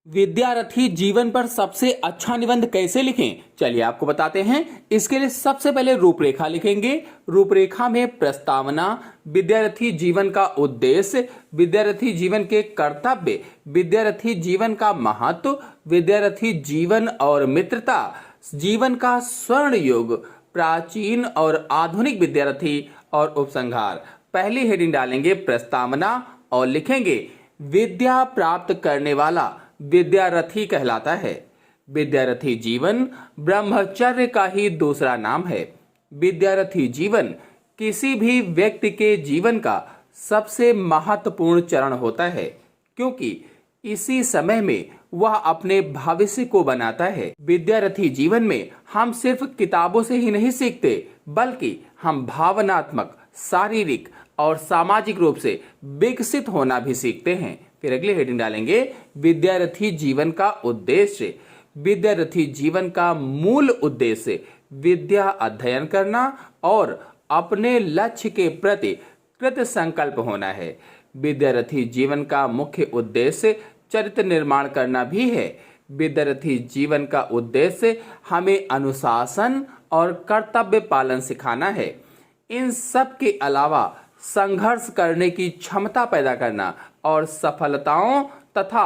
विद्यार्थी जीवन पर सबसे अच्छा निबंध कैसे लिखें, चलिए आपको बताते हैं। इसके लिए सबसे पहले रूपरेखा लिखेंगे। रूपरेखा में प्रस्तावना, विद्यार्थी जीवन का उद्देश्य, विद्यार्थी जीवन के कर्तव्य, विद्यार्थी जीवन का महत्व, विद्यार्थी जीवन और मित्रता, जीवन का स्वर्ण युग, प्राचीन और आधुनिक विद्यार्थी और उपसंहार। पहली हेडिंग डालेंगे प्रस्तावना और लिखेंगे विद्या प्राप्त करने वाला विद्यार्थी कहलाता है। विद्यार्थी जीवन ब्रह्मचर्य का ही दूसरा नाम है। विद्यार्थी जीवन किसी भी व्यक्ति के जीवन का सबसे महत्वपूर्ण चरण होता है, क्योंकि इसी समय में वह अपने भविष्य को बनाता है। विद्यार्थी जीवन में हम सिर्फ किताबों से ही नहीं सीखते, बल्कि हम भावनात्मक, शारीरिक और सामाजिक रूप से विकसित होना भी सीखते हैं। फिर अगली हेडिंग डालेंगे विद्यार्थी जीवन का उद्देश्य। विद्यार्थी जीवन का मूल उद्देश्य विद्या अध्ययन करना और अपने लक्ष्य के प्रति कृत संकल्प होना है। विद्यार्थी जीवन का मुख्य उद्देश्य चरित्र निर्माण करना भी है। विद्यार्थी जीवन का उद्देश्य हमें अनुशासन और कर्तव्य पालन सिखाना है। इन सब के अलावा संघर्ष करने की क्षमता पैदा करना और सफलताओं तथा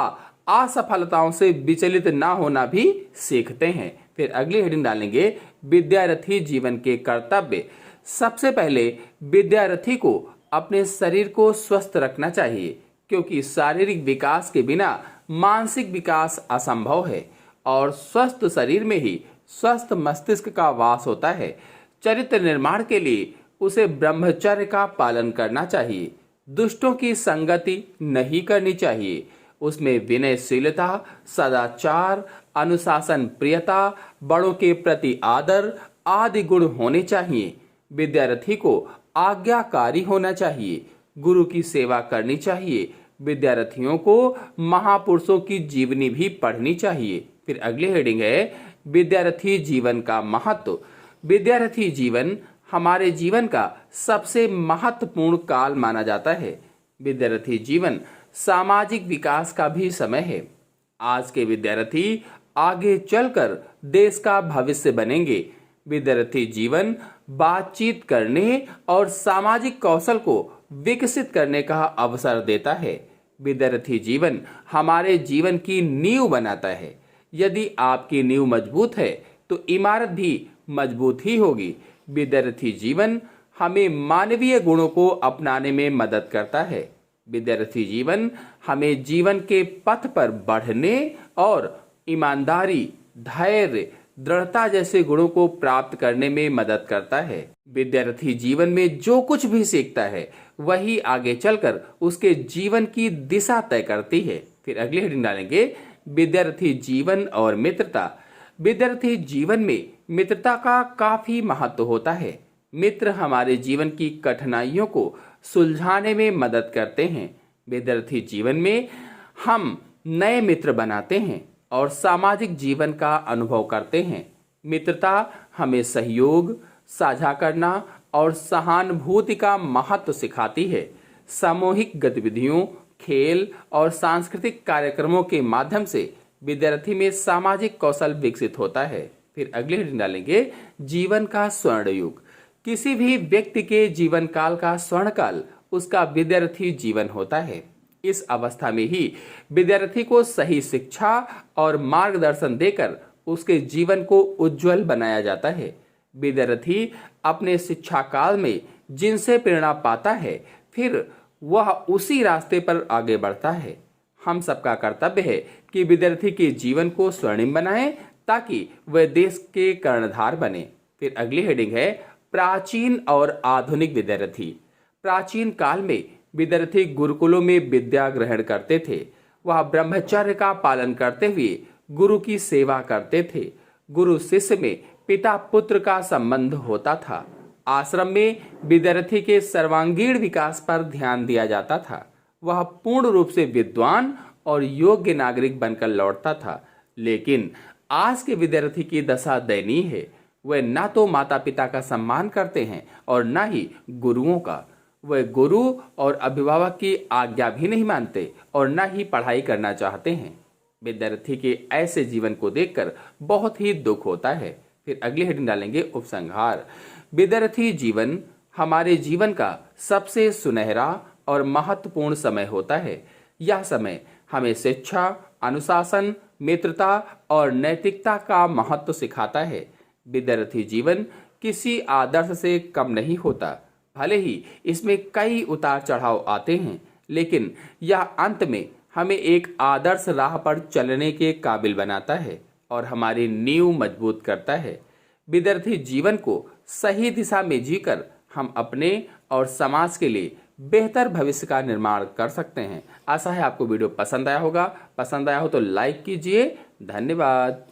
असफलताओं से विचलित ना होना भी सीखते हैं। फिर अगली हेडिंग डालेंगे विद्यार्थी जीवन के कर्तव्य। सबसे पहले विद्यार्थी को अपने शरीर को स्वस्थ रखना चाहिए, क्योंकि शारीरिक विकास के बिना मानसिक विकास असंभव है और स्वस्थ शरीर में ही स्वस्थ मस्तिष्क का वास होता है। चरित्र निर्माण के लिए उसे ब्रह्मचर्य का पालन करना चाहिए। दुष्टों की संगति नहीं करनी चाहिए। उसमें विनयशीलता, सदाचार, अनुशासन प्रियता, बड़ों के प्रति आदर आदि गुण होने चाहिए। विद्यार्थी को आज्ञाकारी होना चाहिए, गुरु की सेवा करनी चाहिए। विद्यार्थियों को महापुरुषों की जीवनी भी पढ़नी चाहिए। फिर अगली हेडिंग है विद्यार्थी जीवन का महत्व। विद्यार्थी जीवन हमारे जीवन का सबसे महत्वपूर्ण काल माना जाता है। विद्यार्थी जीवन सामाजिक विकास का भी समय है। आज के विद्यार्थी आगे चलकर देश का भविष्य बनेंगे। विद्यार्थी जीवन बातचीत करने और सामाजिक कौशल को विकसित करने का अवसर देता है। विद्यार्थी जीवन हमारे जीवन की नींव बनाता है। यदि आपकी नींव मजबूत है तो इमारत भी मजबूत ही होगी। विद्यार्थी जीवन हमें मानवीय गुणों को अपनाने में मदद करता है। विद्यार्थी जीवन हमें जीवन के पथ पर बढ़ने और ईमानदारी, धैर्य, दृढ़ता जैसे गुणों को प्राप्त करने में मदद करता है। विद्यार्थी जीवन में जो कुछ भी सीखता है वही आगे चलकर उसके जीवन की दिशा तय करती है। फिर अगली हेडिंग डालेंगे विद्यार्थी जीवन और मित्रता। विद्यार्थी जीवन में मित्रता का काफी महत्व होता है। मित्र हमारे जीवन की कठिनाइयों को सुलझाने में मदद करते हैं। विद्यार्थी जीवन में हम नए मित्र बनाते हैं और सामाजिक जीवन का अनुभव करते हैं। मित्रता हमें सहयोग, साझा करना और सहानुभूति का महत्व सिखाती है। सामूहिक गतिविधियों, खेल और सांस्कृतिक कार्यक्रमों के माध्यम से विद्यार्थी में सामाजिक कौशल विकसित होता है। फिर अगली हेडिंग डालेंगे जीवन का स्वर्ण युग। किसी भी व्यक्ति के जीवन काल का स्वर्ण काल उसका विद्यार्थी जीवन होता है। इस अवस्था में ही विद्यार्थी को सही शिक्षा और मार्गदर्शन देकर उसके जीवन को उज्जवल बनाया जाता है। विद्यार्थी अपने शिक्षा काल में जिनसे प्रेरणा पाता है, फिर वह उसी रास्ते पर आगे बढ़ता है। हम सबका कर्तव्य है कि विद्यार्थी के जीवन को स्वर्णिम बनाएं, ताकि वह देश के कर्णधार बने। फिर अगली हेडिंग है प्राचीन और आधुनिक विद्यार्थी। प्राचीन काल में विद्यार्थी गुरुकुलों में विद्या ग्रहण करते थे। वह ब्रह्मचर्य का पालन करते हुए गुरु की सेवा करते थे। गुरु शिष्य में पिता पुत्र का संबंध होता था। आश्रम में विद्यार्थी के सर्वांगीण विकास पर ध्यान दिया जाता था। वह पूर्ण रूप से विद्वान और योग्य नागरिक बनकर लौटता था। लेकिन आज के विद्यार्थी की दशा दयनीय है। वे न तो माता पिता का सम्मान करते हैं और न ही गुरुओं का। वे गुरु और अभिभावक की आज्ञा भी नहीं मानते और न ही पढ़ाई करना चाहते हैं। विद्यार्थी के ऐसे जीवन को देखकर बहुत ही दुख होता है। फिर अगली हेडिंग डालेंगे उपसंहार। विद्यार्थी जीवन हमारे जीवन का सबसे सुनहरा और महत्वपूर्ण समय होता है। यह समय हमें शिक्षा, अनुशासन, मित्रता और नैतिकता का महत्व सिखाता है। विद्यार्थी जीवन किसी आदर्श से कम नहीं होता। भले ही इसमें कई उतार चढ़ाव आते हैं, लेकिन यह अंत में हमें एक आदर्श राह पर चलने के काबिल बनाता है और हमारी नींव मजबूत करता है। विद्यार्थी जीवन को सही दिशा में जीकर हम अपने और समाज के लिए बेहतर भविष्य का निर्माण कर सकते हैं। आशा है आपको वीडियो पसंद आया होगा। पसंद आया हो तो लाइक कीजिए। धन्यवाद।